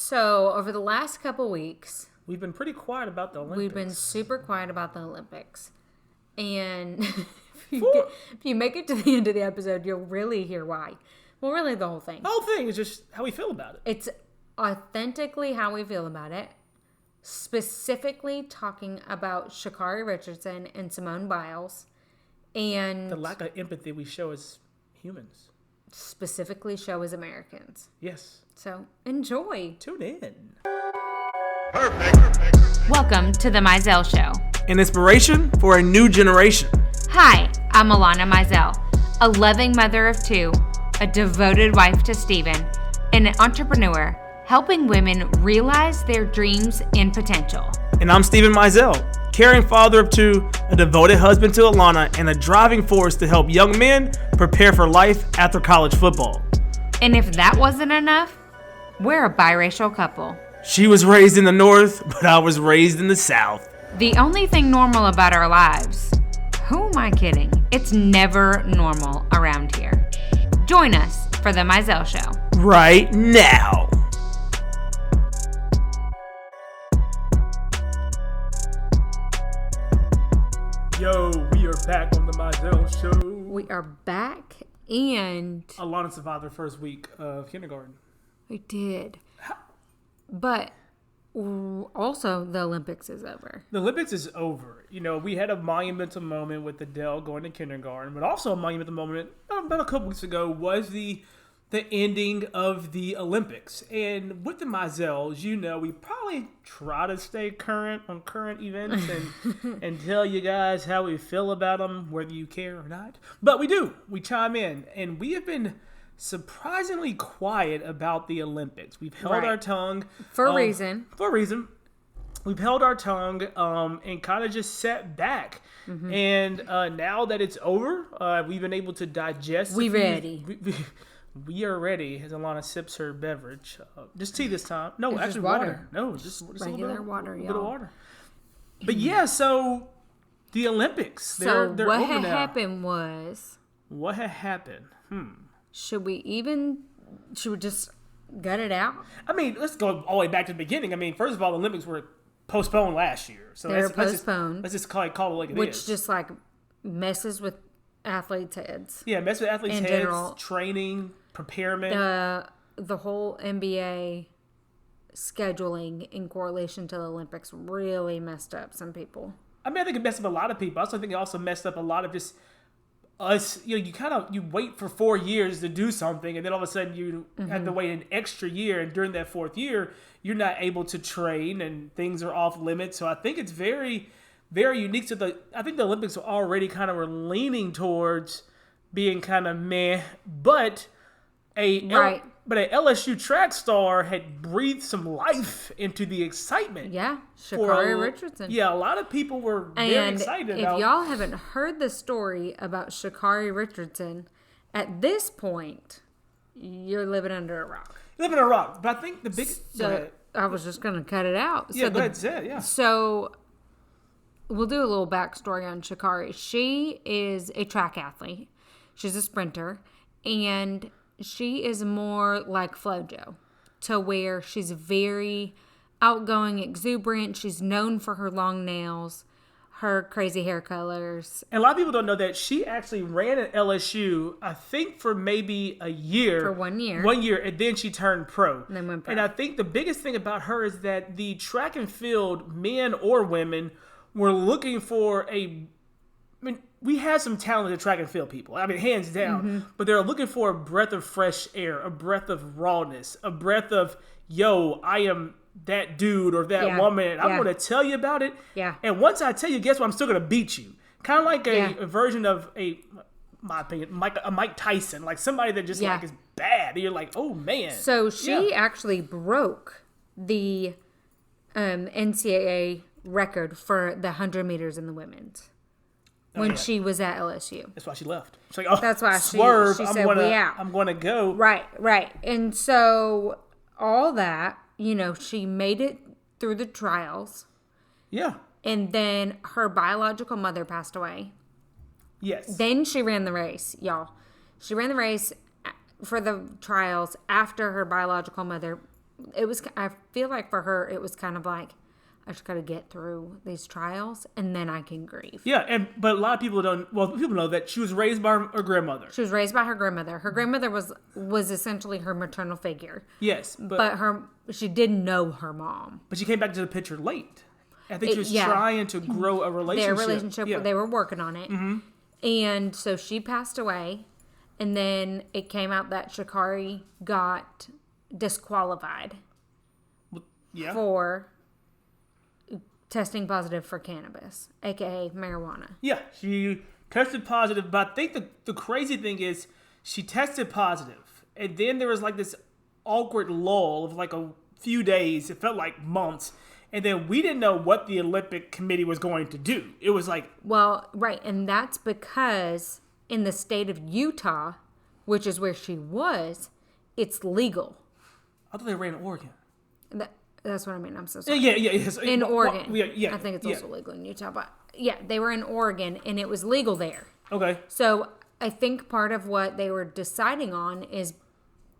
So, over the last couple weeks, we've been pretty quiet about the Olympics. We've been super quiet about the Olympics. And if you make it to the end of the episode, you'll really hear why. Well, really the whole thing. The whole thing is just how we feel about it. It's authentically how we feel about it. Specifically talking about Sha'Carri Richardson and Simone Biles. And the lack of empathy we show as humans. Specifically show as Americans. Yes. So, enjoy. Tune in. Perfect. Welcome to the Mizell Show. An inspiration for a new generation. Hi, I'm Alanna Mizell, a loving mother of two, a devoted wife to Steven, and an entrepreneur helping women realize their dreams and potential. And I'm Steven Mizell, caring father of two, a devoted husband to Alanna, and a driving force to help young men prepare for life after college football. And if that wasn't enough, we're a biracial couple. She was raised in the North, but I was raised in the South. The only thing normal about our lives, who am I kidding? It's never normal around here. Join us for the Mizell Show. Right now. Yo, we are back on the Mizell Show. We are back, and Alanna survived her first week of kindergarten. We did. But also, the Olympics is over. The Olympics is over. You know, we had a monumental moment with Adele going to kindergarten, but also a monumental moment about a couple weeks ago was the ending of the Olympics. And with the Mizells, you know, we probably try to stay current on current events and tell you guys how we feel about them, whether you care or not. But we do. We chime in. And we have been surprisingly quiet about the Olympics. We've held our tongue. For a reason. For a reason. We've held our tongue and kind of just sat back. Mm-hmm. And now that it's over, we've been able to digest. We ready. We are ready as Alanna sips her beverage. Just tea this time. No, it's actually water. No, just regular water, a bit of water. But yeah, so the Olympics. So they're what over had now. happened was... What had happened? Should we just gut it out? I mean, let's go all the way back to the beginning. I mean, first of all, the Olympics were postponed last year. So they were postponed. Let's just call it like it is. Which just like messes with athletes' heads. Yeah, messes with athletes' heads, general, training, preparement. The whole NBA scheduling in correlation to the Olympics really messed up some people. I mean, I think it messed up a lot of people. I also think it also messed up a lot of just us. You know, you wait for 4 years to do something, and then all of a sudden you have to wait an extra year, and during that fourth year, you're not able to train, and things are off limits. So I think it's very, very unique to I think the Olympics already kind of were leaning towards being kind of meh, but a LSU track star had breathed some life into the excitement. Yeah, Sha'Carri Richardson. Yeah, a lot of people were very excited about. If y'all haven't heard the story about Sha'Carri Richardson, at this point, you're living under a rock. Living under a rock, but I think the big. So, I was just going to cut it out. Yeah, go ahead, yeah. So we'll do a little backstory on Sha'Carri. She is a track athlete. She's a sprinter, and she is more like FloJo, to where she's very outgoing, exuberant. She's known for her long nails, her crazy hair colors. And a lot of people don't know that she actually ran at LSU, I think, for maybe a year. For 1 year. 1 year, and then she turned pro. And then went pro. And I think the biggest thing about her is that the track and field, men or women, were looking for we had some talented track and field people. I mean, hands down. But they're looking for a breath of fresh air, a breath of rawness, a breath of, yo, I am that dude or that woman. And I'm going to tell you about it. Yeah. And once I tell you, guess what? I'm still going to beat you. Kind of like a version of my opinion, Mike Tyson. Like somebody that just like is bad. And you're like, oh, man. So she actually broke the NCAA record for the 100 meters in the women's. When she was at LSU. That's why she left. She's like, oh, that's why swerve, she said, we out. I'm going to go. Right. And so all that, you know, she made it through the trials. Yeah. And then her biological mother passed away. Yes. Then she ran the race, y'all. She ran the race for the trials after her biological mother I feel like for her, it was kind of like, I just got to get through these trials and then I can grieve. Yeah, but a lot of people don't. Well, people know that she was raised by her grandmother. She was raised by her grandmother. Her grandmother was essentially her maternal figure. Yes, but she didn't know her mom. But she came back to the picture late. I think she was trying to grow a relationship. Their relationship, they were working on it. Mm-hmm. And so she passed away, and then it came out that Sha'Carri got disqualified for testing positive for cannabis, aka marijuana. Yeah, she tested positive, but I think the crazy thing is she tested positive, and then there was like this awkward lull of like a few days. It felt like months, and then we didn't know what the Olympic Committee was going to do. It was like... Well, right, and that's because in the state of Utah, which is where she was, it's legal. I thought they ran in Oregon. That's what I mean. I'm so sorry. Yes. In Oregon. Yeah. I think it's also legal in Utah. But yeah, they were in Oregon and it was legal there. Okay. So I think part of what they were deciding on is,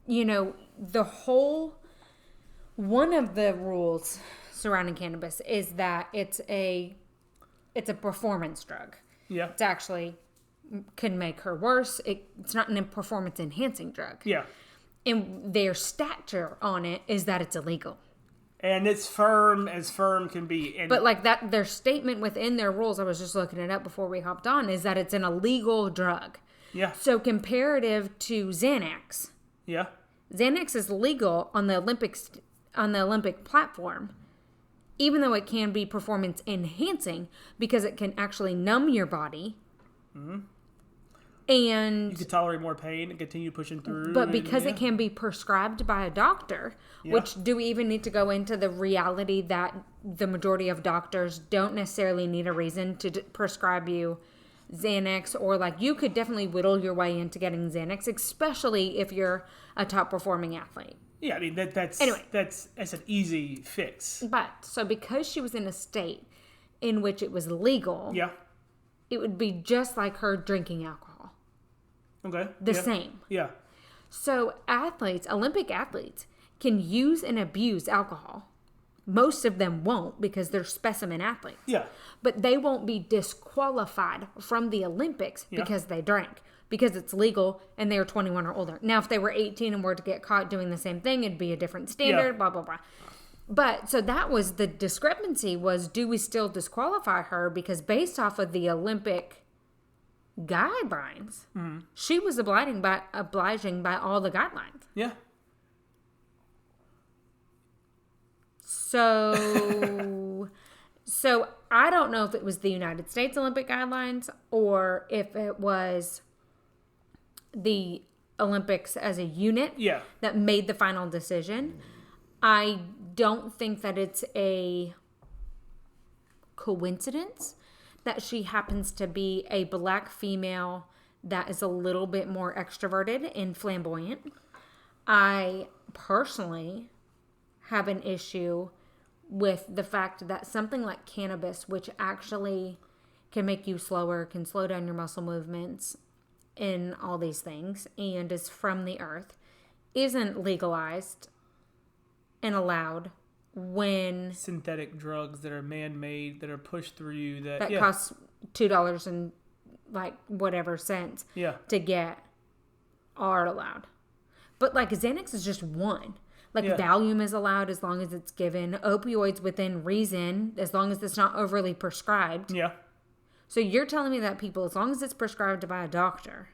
one of the rules surrounding cannabis is that it's a performance drug. Yeah. It's actually can make her worse. It's not a performance enhancing drug. Yeah. And their stature on it is that it's illegal. And it's firm as firm can be. But like that, their statement within their rules, I was just looking it up before we hopped on, is that it's an illegal drug. Yeah. So comparative to Xanax. Yeah. Xanax is legal on the Olympic platform, even though it can be performance enhancing because it can actually numb your body. Mm-hmm. And you can tolerate more pain and continue pushing through. But because it can be prescribed by a doctor, which do we even need to go into the reality that the majority of doctors don't necessarily need a reason to prescribe you Xanax, or like you could definitely whittle your way into getting Xanax, especially if you're a top performing athlete. Yeah, I mean that's an easy fix. But so because she was in a state in which it was legal, it would be just like her drinking alcohol. Okay. The same. Yeah. So Olympic athletes can use and abuse alcohol. Most of them won't because they're specimen athletes. Yeah. But they won't be disqualified from the Olympics because they drank. Because it's legal and they are 21 or older. Now, if they were 18 and were to get caught doing the same thing, it'd be a different standard, blah, blah, blah. But so that was the discrepancy was, do we still disqualify her? Because based off of the Olympic guidelines, she was obliging by all the guidelines. Yeah. So I don't know if it was the United States Olympic guidelines or if it was the Olympics as a unit that made the final decision. I don't think that it's a coincidence that she happens to be a black female that is a little bit more extroverted and flamboyant. I personally have an issue with the fact that something like cannabis, which actually can make you slower, can slow down your muscle movements and all these things, and is from the earth, isn't legalized and allowed when synthetic drugs that are man-made, that are pushed through you, that costs $2 and like whatever cents to get are allowed. But like Xanax is just one. Like Valium is allowed as long as it's given. Opioids within reason, as long as it's not overly prescribed. Yeah. So you're telling me that people, as long as it's prescribed by a doctor,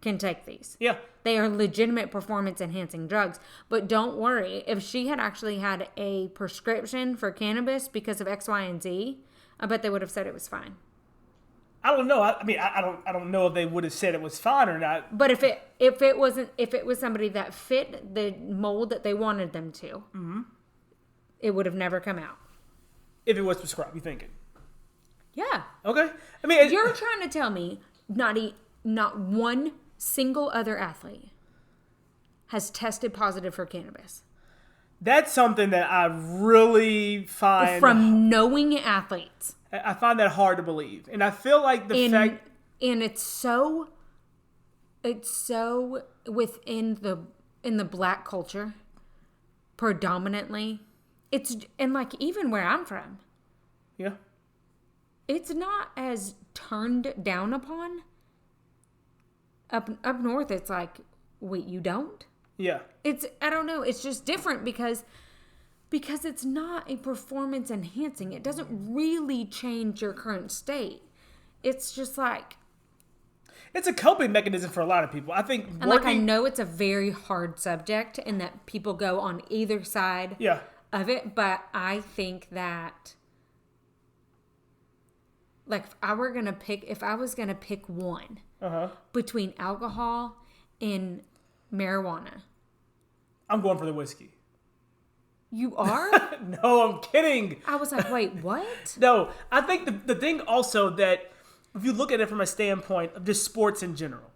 can take these. Yeah. They are legitimate performance-enhancing drugs. But don't worry. If she had actually had a prescription for cannabis because of X, Y, and Z, I bet they would have said it was fine. I don't know. I don't know if they would have said it was fine or not. But if it was somebody that fit the mold that they wanted them to, it would have never come out. If it was prescribed, you thinking? Yeah. Okay. I mean, you're trying to tell me not one single other athlete has tested positive for cannabis. That's something that I really find from knowing athletes. I find that hard to believe, and I feel like and it's so within the black culture predominantly, and like even where I'm from, Yeah. it's not as turned down upon. Up north, it's like, wait, you don't? Yeah. I don't know. It's just different because it's not a performance enhancing. It doesn't really change your current state. It's just like, It's a coping mechanism for a lot of people. I think and like I know it's a very hard subject and that people go on either side Yeah. of it, but I think that like if I was gonna pick one between alcohol and marijuana. I'm going for the whiskey. You are? No, I'm kidding. I was like, wait, what? No, I think the thing also that if you look at it from a standpoint of just sports in general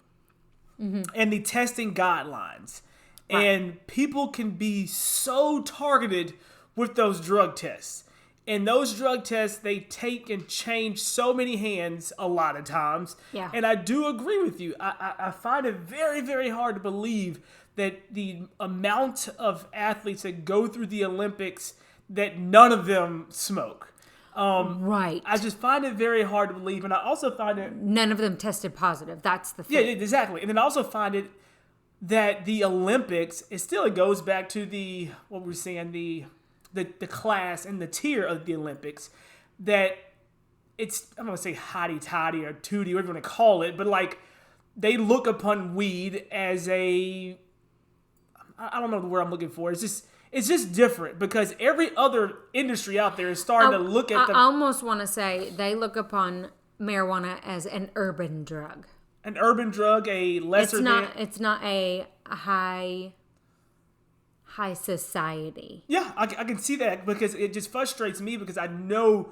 and the testing guidelines, and people can be so targeted with those drug tests. And those drug tests, they take and change so many hands a lot of times. Yeah. And I do agree with you. I find it very, very hard to believe that the amount of athletes that go through the Olympics, that none of them smoke. Right. I just find it very hard to believe. And I also find it... None of them tested positive. That's the Yeah, thing. exactly. And then I also find it that the Olympics, it goes back to what we're saying, the class and the tier of the Olympics, that it's, I'm going to say hotty-totty or tooty, whatever you want to call it, but like they look upon weed as I don't know the word I'm looking for. It's just different because every other industry out there is starting to look at I almost want to say they look upon marijuana as an urban drug. an urban drug, a lesser It's not a high society. Yeah, I can see that because it just frustrates me because I know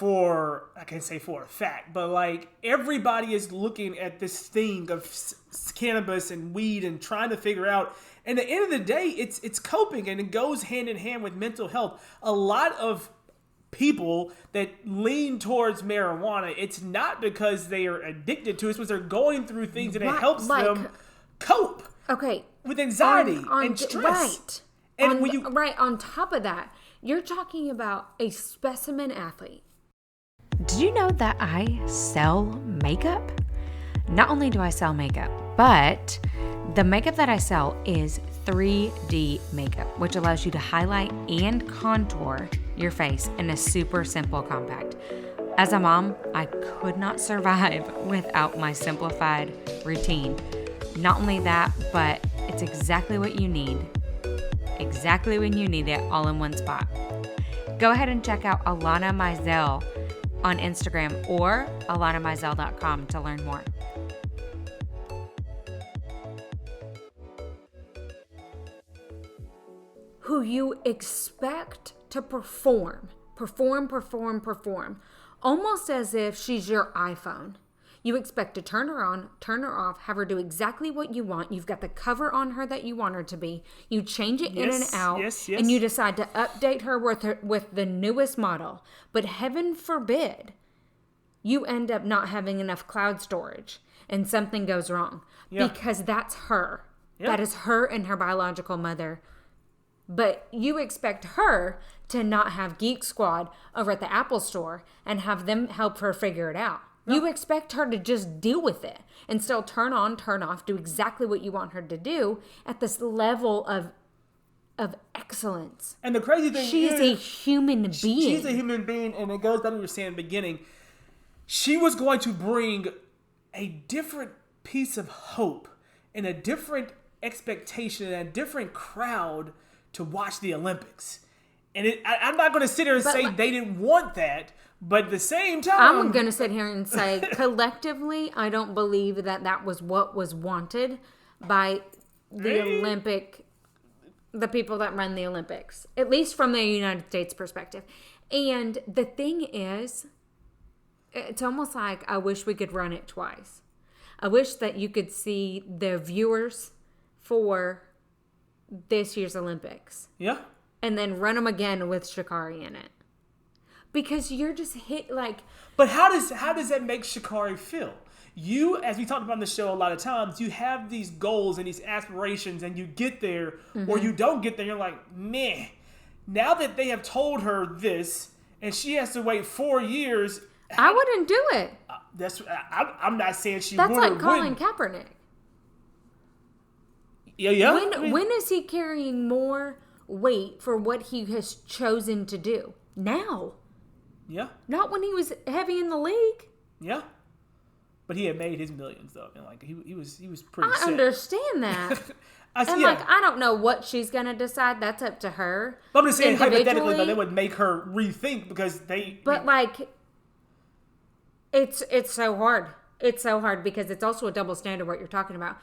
I can't say for a fact, but like everybody is looking at this thing of cannabis and weed and trying to figure out. And at the end of the day, it's coping and it goes hand in hand with mental health. A lot of people that lean towards marijuana, it's not because they are addicted to it, it's because they're going through things and it helps them cope. Okay. With anxiety and stress. Right. And on top of that, you're talking about a specimen athlete. Did you know that I sell makeup? Not only do I sell makeup, but the makeup that I sell is 3D makeup, which allows you to highlight and contour your face in a super simple compact. As a mom, I could not survive without my simplified routine. Not only that, but it's exactly what you need. Exactly when you need it, all in one spot. Go ahead and check out Alanna Mizell on Instagram or alannamizell.com to learn more. Who you expect to perform, almost as if she's your iPhone. You expect to turn her on, turn her off, have her do exactly what you want. You've got the cover on her that you want her to be. You change it in and out, and you decide to update her with the newest model. But heaven forbid, you end up not having enough cloud storage and something goes wrong. Yeah. Because that's her. Yeah. That is her and her biological mother. But you expect her to not have Geek Squad over at the Apple Store and have them help her figure it out. No. You expect her to just deal with it and still turn on, turn off, do exactly what you want her to do at this level of excellence. And the crazy thing she is a human being. She's a human being, and it goes back to what we were saying in the beginning. She was going to bring a different piece of hope and a different expectation and a different crowd to watch the Olympics. And I'm not going to sit here and say they didn't want that, but at the same time... I'm going to sit here and say, collectively, I don't believe that was what was wanted by the the people that run the Olympics, at least from the United States perspective. And the thing is, it's almost like I wish we could run it twice. I wish that you could see the viewers for this year's Olympics. Yeah. And then run them again with Sha'Carri in it. Because you're just hit like... But how does that make Sha'Carri feel? you, as we talked about on the show a lot of times, you have these goals and these aspirations, and you get there, or you don't get there. You're like, meh. Now that they have told her this, and she has to wait 4 years, I wouldn't do it. I'm not saying she That's would like or Colin wouldn't. Kaepernick. Yeah. When is he carrying more weight for what he has chosen to do? Now. Yeah. Not when he was heavy in the league. Yeah. But he had made his millions though, and like he was pretty. I set. understand that. I don't know what she's gonna decide. That's up to her. But I'm just saying hypothetically, though, they would make her rethink because they. But like, it's so hard. It's so hard because it's also a double standard what you're talking about,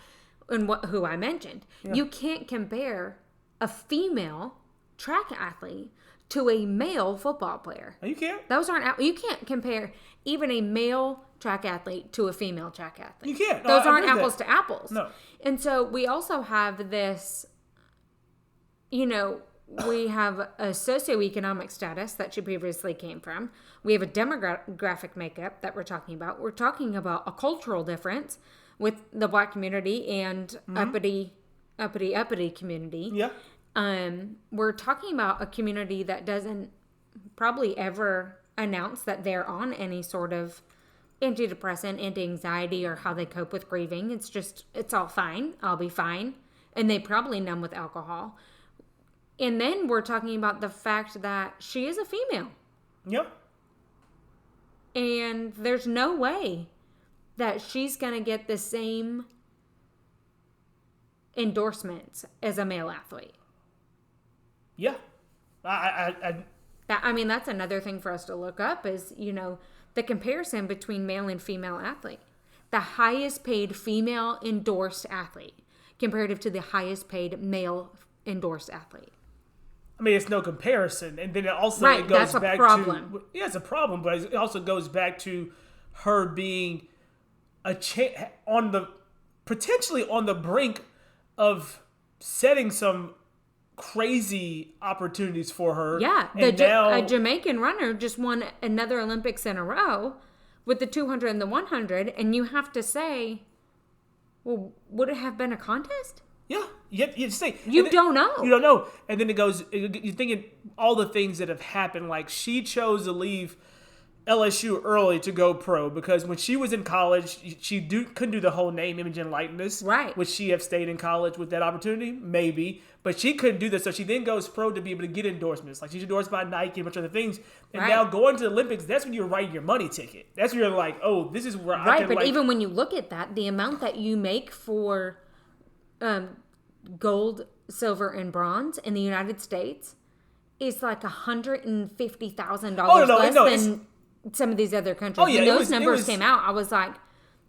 and who I mentioned. Yeah. You can't compare a female track athlete to a male football player. You can't. Those aren't. You can't compare even a male track athlete to a female track athlete. You can't. No, those aren't apples to apples. No. And so we also have this, we have a socioeconomic status that she previously came from. We have a demographic makeup that we're talking about. We're talking about a cultural difference with the Black community and uppity community. Yeah. We're talking about a community that doesn't probably ever announce that they're on any sort of antidepressant, anti-anxiety, or how they cope with grieving. It's all fine. I'll be fine. And they probably numb with alcohol. And then we're talking about the fact that she is a female. Yep. And there's no way that she's going to get the same endorsements as a male athlete. Yeah. That's another thing for us to look up is, the comparison between male and female athlete. The highest paid female endorsed athlete comparative to the highest paid male endorsed athlete. I mean, it's no comparison. And then it also right, it goes that's a back problem. to... Yeah, it's a problem, but it also goes back to her being potentially on the brink of setting some crazy opportunities for her. Yeah, a Jamaican runner just won another Olympics in a row with the 200 and the 100, and you have to say, well, would it have been a contest? Yeah, you say you don't know. You don't know, and then it goes. You're thinking all the things that have happened. Like she chose to leave LSU early to go pro because when she was in college, she couldn't do the whole name, image, and likeness. Right. Would she have stayed in college with that opportunity? Maybe. But she couldn't do this, so she then goes pro to be able to get endorsements. Like she's endorsed by Nike and a bunch of other things. And now going to the Olympics, that's when you're writing your money ticket. That's when you're like, oh, this is where I can... Right, but even when you look at that, the amount that you make for gold, silver, and bronze in the United States is like $150,000 less than some of these other countries. Oh, yeah, when those numbers came out, I was like,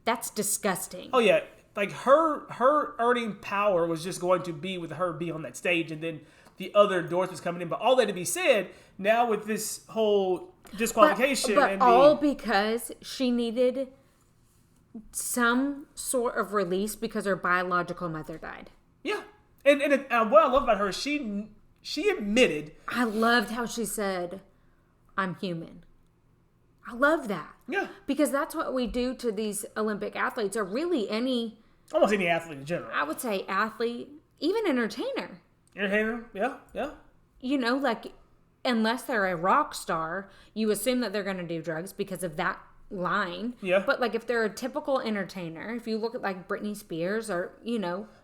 that's disgusting. Oh, yeah. Like her earning power was just going to be with her being on that stage and then the other endorsements coming in. But all that to be said, now with this whole disqualification. But all because she needed some sort of release because her biological mother died. Yeah. And what I love about her, she admitted. I loved how she said, I'm human. I love that. Yeah. Because that's what we do to these Olympic athletes, or really almost any athlete in general. I would say athlete, even entertainer. Entertainer, yeah. Like, unless they're a rock star, you assume that they're going to do drugs because of that line. Yeah. But, like, if they're a typical entertainer, if you look at, like, Britney Spears or,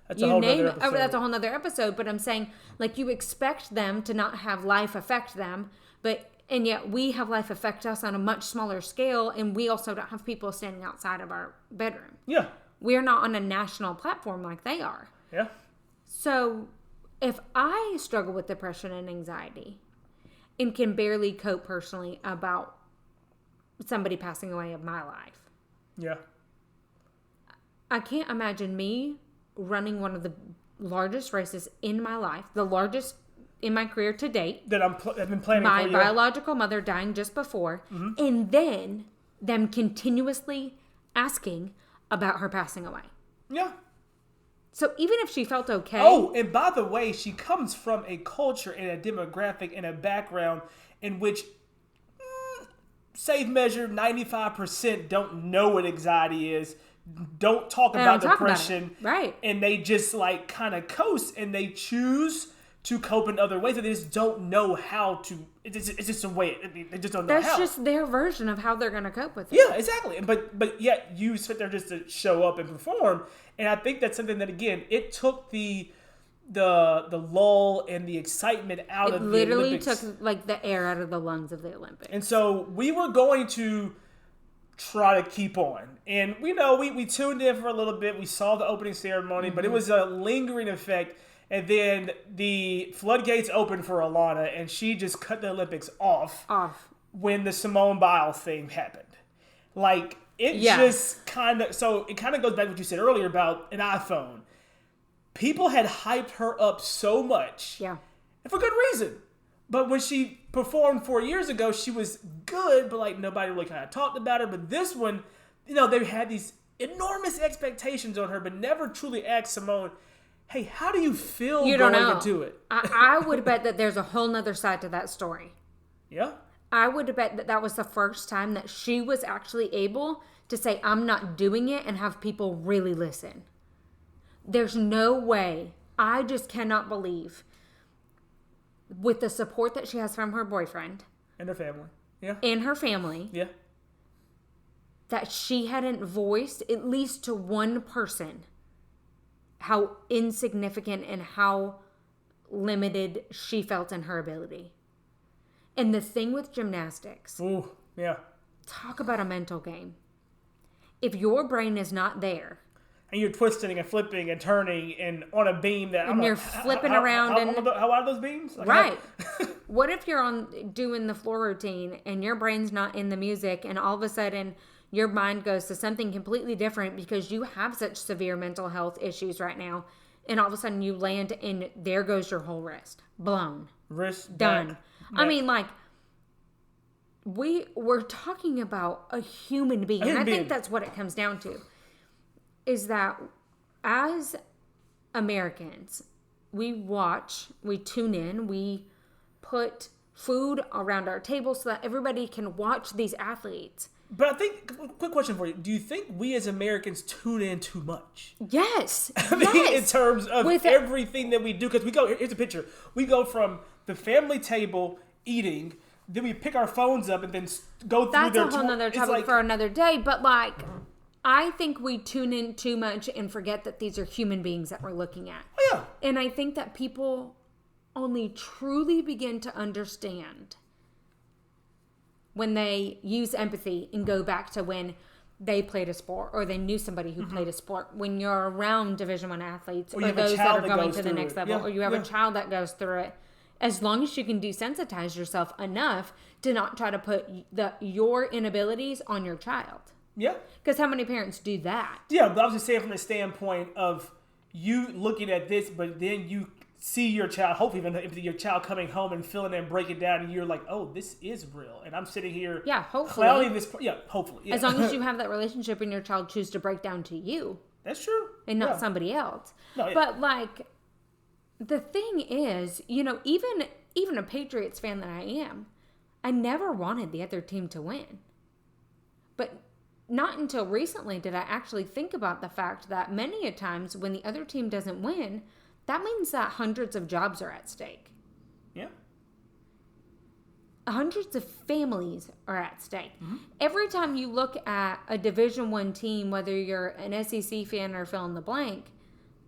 that's a whole nother episode. That's a whole nother episode. But I'm saying, like, you expect them to not have life affect them, and yet we have life affect us on a much smaller scale, and we also don't have people standing outside of our bedroom. Yeah. We're not on a national platform like they are. Yeah. So if I struggle with depression and anxiety and can barely cope personally about somebody passing away of my life. Yeah. I can't imagine me running one of the largest races in my life, the largest in my career to date. That I've been planning my for. My biological mother dying just before. Mm-hmm. And then them continuously asking about her passing away. Yeah. So even if she felt okay. Oh, and by the way, she comes from a culture and a demographic and a background in which, safe measure, 95% don't know what anxiety is. don't talk They about don't talk about depression. it. Right. And they just like kind of coast and they choose to cope in other ways, and they just don't know how to. It's just a way. They just don't know That's how. just their version of how they're going to cope with it. Yeah, exactly. But yet you sit there just to show up and perform, and I think that's something that again it took the lull and the excitement out of the Olympics. It literally took like the air out of the lungs of the Olympics. And so we were going to try to keep on, and we tuned in for a little bit. We saw the opening ceremony, but it was a lingering effect. And then the floodgates opened for Alanna, and she just cut the Olympics off when the Simone Biles thing happened. Like, just kind of... So, it kind of goes back to what you said earlier about an iPhone. People had hyped her up so much. Yeah. And for good reason. But when she performed 4 years ago, she was good, but, like, nobody really kind of talked about her. But this one, they had these enormous expectations on her, but never truly asked Simone... Hey, how do you feel going into it? I would bet that there's a whole nother side to that story. Yeah? I would bet that was the first time that she was actually able to say, I'm not doing it, and have people really listen. There's no way. I just cannot believe, with the support that she has from her boyfriend. And her family. Yeah. And her family. Yeah. That she hadn't voiced, at least to one person, how insignificant and how limited she felt in her ability. And the thing with gymnastics. Ooh, yeah. Talk about a mental game. If your brain is not there. And you're twisting and flipping and turning and on a beam that... And you're flipping around. How are those beams? Like right. What if you're doing the floor routine and your brain's not in the music, and all of a sudden... your mind goes to something completely different because you have such severe mental health issues right now. And all of a sudden you land and there goes your whole wrist. Blown. Wrist done. Neck. I mean, like, we're talking about a human being. And I think that's what it comes down to. Is that as Americans, we watch, we tune in, we put food around our table so that everybody can watch these athletes. But I think, quick question for you. Do you think we as Americans tune in too much? Yes. I mean, in terms of everything that we do. Because here's a picture. We go from the family table eating, then we pick our phones up and then go through That's their... a whole nother topic for another day. But like, I think we tune in too much and forget that these are human beings that we're looking at. Oh, yeah. And I think that people only truly begin to understand when they use empathy and go back to when they played a sport or they knew somebody who played a sport. When you're around Division I athletes or those that are going to the next level, or you have a child that goes through it, as long as you can desensitize yourself enough to not try to put your inabilities on your child. Yeah. Because how many parents do that? Yeah, but I was just saying from the standpoint of you looking at this, but then you see your child, hopefully even if your child coming home and feeling it and break it down, and you're like, oh, this is real. And I'm sitting here clouding this. Yeah, hopefully. Yeah. As long as you have that relationship and your child choose to break down to you. That's true. And not somebody else. No, but like, the thing is, even a Patriots fan that I am, I never wanted the other team to win. But not until recently did I actually think about the fact that many a times when the other team doesn't win, that means that hundreds of jobs are at stake. Yeah. Hundreds of families are at stake. Mm-hmm. Every time you look at a Division I team, whether you're an SEC fan or fill in the blank,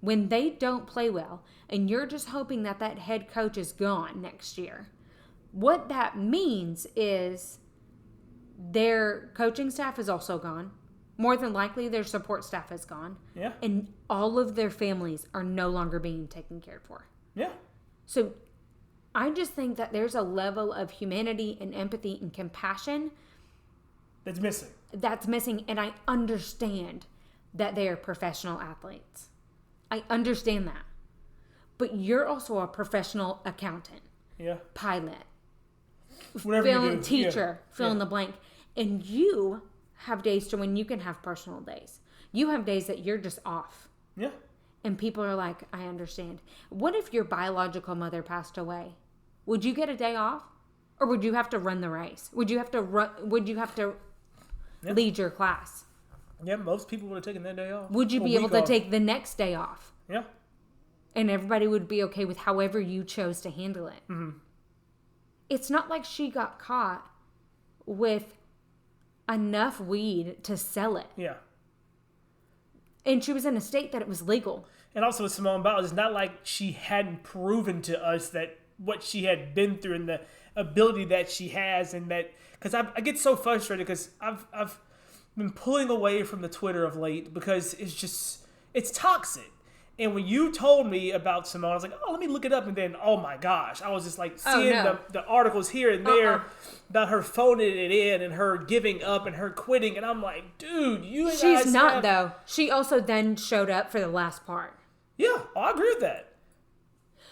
when they don't play well and you're just hoping that head coach is gone next year, what that means is their coaching staff is also gone. More than likely, their support staff is gone. Yeah. And all of their families are no longer being taken care for. Yeah. So I just think that there's a level of humanity and empathy and compassion that's missing. And I understand that they are professional athletes. I understand that. But you're also a professional accountant. Yeah. Pilot. Whatever teacher. Fill in the blank. And you have days to when you can have personal days. You have days that you're just off. Yeah. And people are like, I understand. What if your biological mother passed away? Would you get a day off? Or would you have to run the race? Would you have to lead your class? Yeah, most people would have taken that day off. Would you be able to take the next day off? Yeah. And everybody would be okay with however you chose to handle it. Mm-hmm. It's not like she got caught with enough weed to sell it. Yeah. And she was in a state that it was legal. And also with Simone Biles, it's not like she hadn't proven to us that what she had been through and the ability that she has, and that, because I get so frustrated because I've been pulling away from the Twitter of late because it's toxic. And when you told me about Simone, I was like, oh, let me look it up. And then, oh my gosh, I was just like seeing the articles here and there about her phoning it in and her giving up and her quitting. And I'm like, dude, she's not, though. She also then showed up for the last part. Yeah, I agree with that.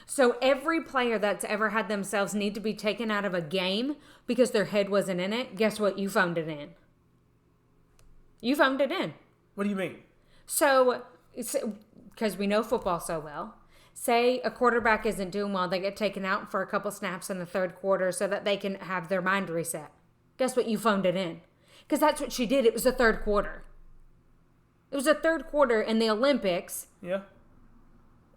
So every player that's ever had themselves need to be taken out of a game because their head wasn't in it, guess what? You phoned it in. You phoned it in. What do you mean? So, because we know football so well, say a quarterback isn't doing well, they get taken out for a couple snaps in the third quarter so that they can have their mind reset. Guess what? You phoned it in. Because that's what she did. It was the third quarter. It was the third quarter in the Olympics. Yeah.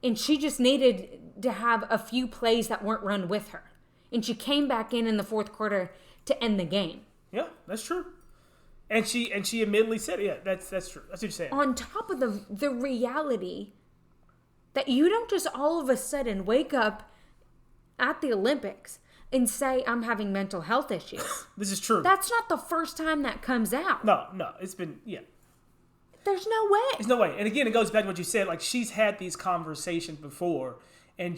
And she just needed to have a few plays that weren't run with her. And she came back in the fourth quarter to end the game. Yeah, that's true. And she admittedly said, yeah, that's true. That's what you're saying. On top of the reality that you don't just all of a sudden wake up at the Olympics and say, I'm having mental health issues. This is true. That's not the first time that comes out. No, it's been, yeah. There's no way. There's no way. And again, it goes back to what you said. Like, she's had these conversations before. And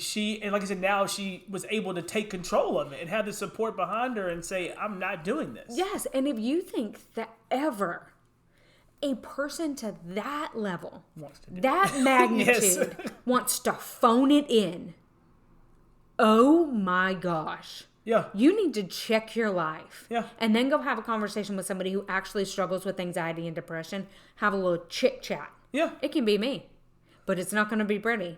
like I said, now she was able to take control of it and have the support behind her and say, I'm not doing this. Yes. And if you think that ever a person to that level, that magnitude, wants to phone it in, oh my gosh. Yeah. You need to check your life. Yeah. And then go have a conversation with somebody who actually struggles with anxiety and depression. Have a little chit chat. Yeah. It can be me, but it's not going to be pretty.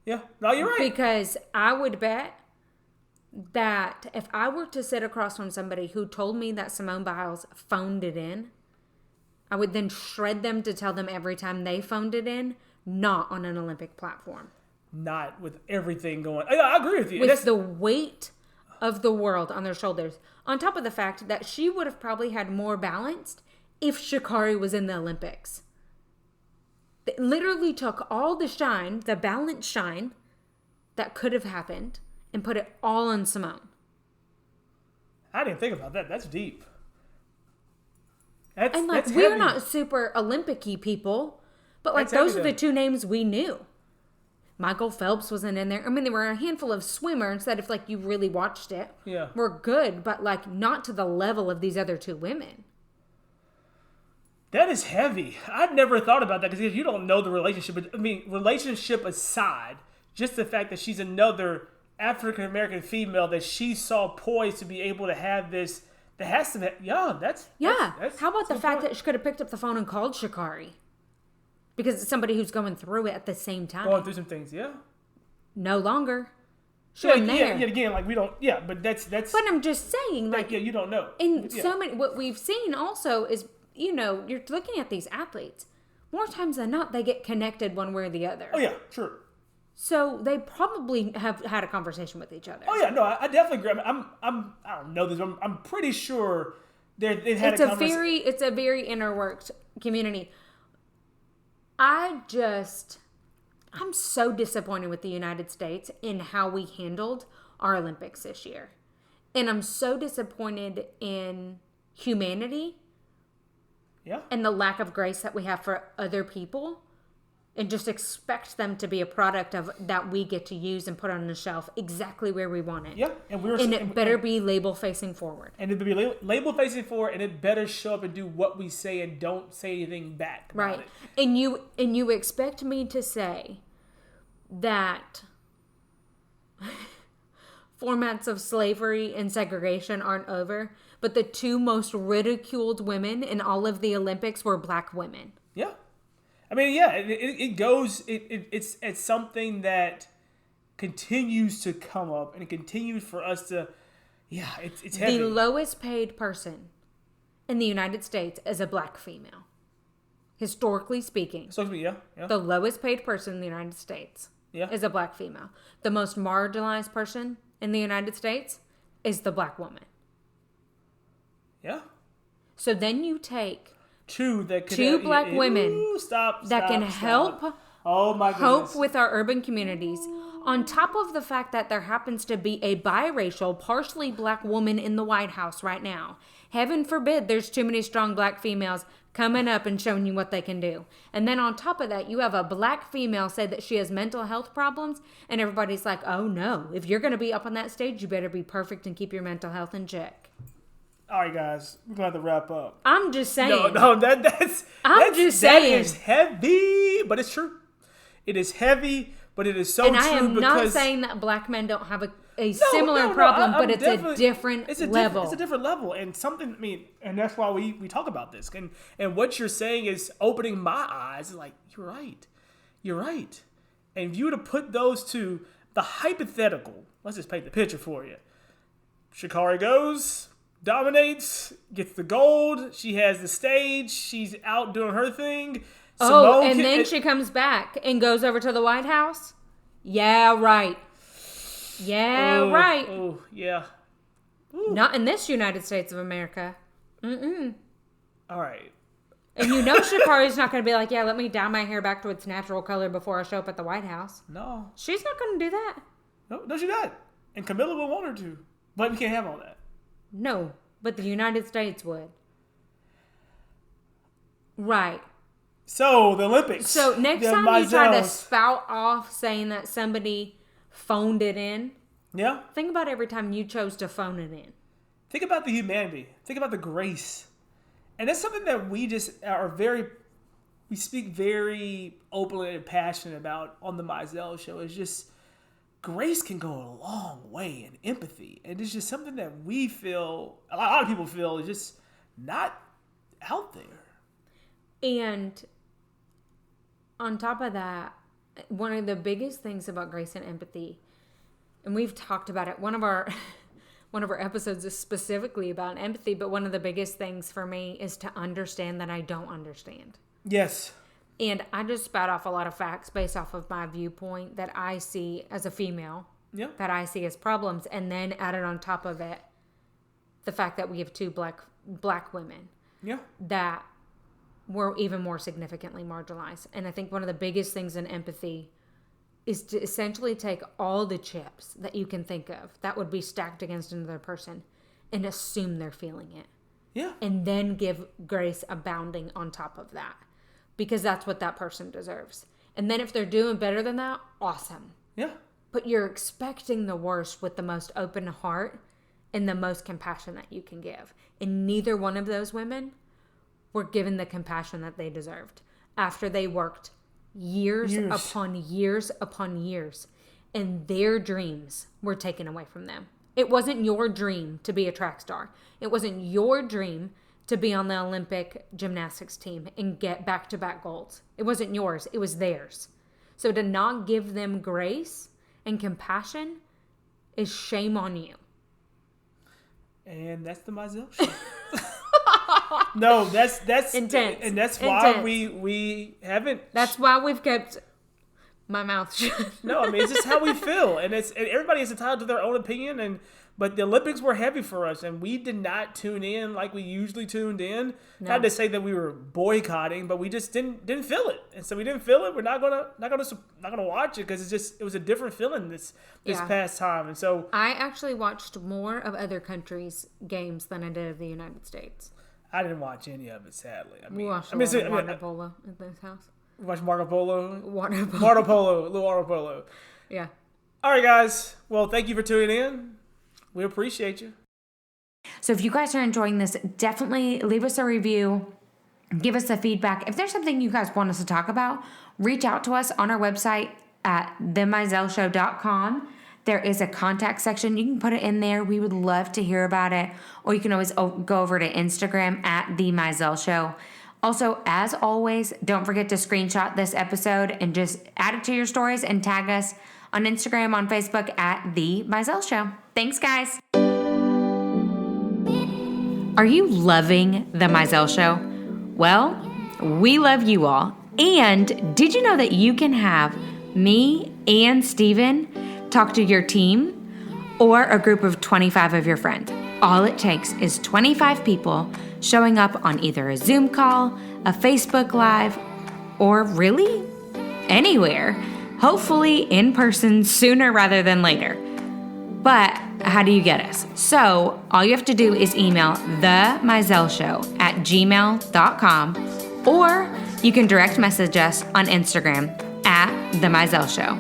Yeah. No, you're right. Because I would bet that if I were to sit across from somebody who told me that Simone Biles phoned it in, I would then shred them to tell them every time they phoned it in, not on an Olympic platform. Not with everything going. I agree with you. With the weight of the world on their shoulders. On top of the fact that she would have probably had more balanced if Sha'Carri was in the Olympics. They literally took all the shine, the balanced shine that could have happened, and put it all on Simone. I didn't think about that. That's deep. That's we're heavy. Not super Olympic-y people, but like those are the two names we knew. Michael Phelps wasn't in there. I mean, there were a handful of swimmers that if like you really watched it, were good, but like not to the level of these other two women. That is heavy. I'd never thought about that because if you don't know the relationship, but I mean, relationship aside, just the fact that she's another African-American female that she saw poised to be able to have this, that has to be, that's how about the fact that she could have picked up the phone and called Sha'Carri? Because it's somebody who's going through it at the same time. Going through some things, yeah. No longer. Sure, yeah, again, like we don't, but that's. But I'm just saying, like, you don't know. And so many, what we've seen also is, you're looking at these athletes. More times than not, they get connected one way or the other. Oh yeah, sure. So they probably have had a conversation with each other. Oh yeah, no, I definitely agree. I don't know this. I'm pretty sure they've had a conversation. It's a very interworked community. I'm so disappointed with the United States in how we handled our Olympics this year. And I'm so disappointed in humanity. Yeah. And the lack of grace that we have for other people. And just expect them to be a product of that we get to use and put on the shelf exactly where we want it. Yeah. And it better be label facing forward. And it be label facing forward, and it better show up and do what we say and don't say anything back about right. it. And you expect me to say that formats of slavery and segregation aren't over, but the two most ridiculed women in all of the Olympics were black women. Yeah. I mean, yeah, it's something that continues to come up, and it continues for us to, it's heavy. The lowest paid person in the United States is a black female. historically speaking, Yeah. the lowest paid person in the United States is a black female. The most marginalized person in the United States is the black woman. Yeah. So then you take two black women that can help Oh my goodness. hope with our urban communities, on top of the fact that there happens to be a biracial, partially black woman in the White House right now. Heaven forbid there's too many strong black females coming up and showing you what they can do. And then on top of that, you have a black female say that she has mental health problems, and everybody's like, oh no, if you're going to be up on that stage, you better be perfect and keep your mental health in check. All right, guys, we're going to have to wrap up. I'm just saying. That saying. is heavy, but it's true. It is heavy, but it is so true. And I am not saying that black men don't have a similar problem, but it's a different level. It's a different level, and and that's why we talk about this. And what you're saying is opening my eyes. Like, you're right. And if you were to put those two, the hypothetical, let's just paint the picture for you. Sha'Carri goes, dominates, gets the gold. She has the stage. She's out doing her thing. Then she comes back and goes over to the White House? Yeah, right. Oh, yeah. Ooh. Not in this United States of America. Mm-mm. All right. And you know Sha'Carri's not going to be like, yeah, let me dye my hair back to its natural color before I show up at the White House. No. She's not going to do that. No, she's not. And Camilla will want her to. But we can't have all that. No, but the United States would. Right. So, the Olympics. So, next time you try to spout off saying that somebody phoned it in, think about every time you chose to phone it in. Think about the humanity. Think about the grace. And that's something that we just we speak very openly and passionate about on the Mizell Show. It's just, grace can go a long way, and empathy. And it's just something that we feel, a lot of people feel, is just not out there. And on top of that, one of the biggest things about grace and empathy, and we've talked about it, one of our episodes is specifically about empathy, but one of the biggest things for me is to understand that I don't understand. Yes. And I just spat off a lot of facts based off of my viewpoint that I see as a female, that I see as problems, and then added on top of it the fact that we have two black women that were even more significantly marginalized. And I think one of the biggest things in empathy is to essentially take all the chips that you can think of that would be stacked against another person and assume they're feeling it. Yeah. And then give grace abounding on top of that, because that's what that person deserves. And then if they're doing better than that, awesome. Yeah. But you're expecting the worst with the most open heart and the most compassion that you can give. And neither one of those women were given the compassion that they deserved after they worked years upon years upon years, and their dreams were taken away from them. It wasn't your dream to be a track star. It wasn't your dream to be on the Olympic gymnastics team and get back-to-back golds. It wasn't yours. It was theirs. So to not give them grace and compassion is shame on you. And that's the Mizell Show. No, that's intense, and that's why we haven't. That's why we've kept my mouth shut. No, I mean, it's just how we feel, and everybody is entitled to their own opinion. But the Olympics were heavy for us, and we did not tune in like we usually tuned in. No. Not to say that we were boycotting, but we just didn't feel it, and so we didn't feel it. We're not gonna watch it because it was a different feeling this past time, and so I actually watched more of other countries' games than I did of the United States. I didn't watch any of it, sadly. We watched water polo at this house. We watched Marco Polo? Water polo. Yeah. All right, guys. Well, thank you for tuning in. We appreciate you. So if you guys are enjoying this, definitely leave us a review. Give us the feedback. If there's something you guys want us to talk about, reach out to us on our website at themizellshow.com. There is a contact section. You can put it in there. We would love to hear about it. Or you can always go over to Instagram at The Mizell Show. Also, as always, don't forget to screenshot this episode and just add it to your stories and tag us on Instagram, on Facebook at The Mizell Show. Thanks, guys. Are you loving The Mizell Show? Well, We love you all. And did you know that you can have me and Steven talk to your team or a group of 25 of your friends? All it takes is 25 people showing up on either a Zoom call, a Facebook Live, or really anywhere. Hopefully in person sooner rather than later. But how do you get us? So all you have to do is email themizellshow@gmail.com, or you can direct message us on Instagram @themizellshow.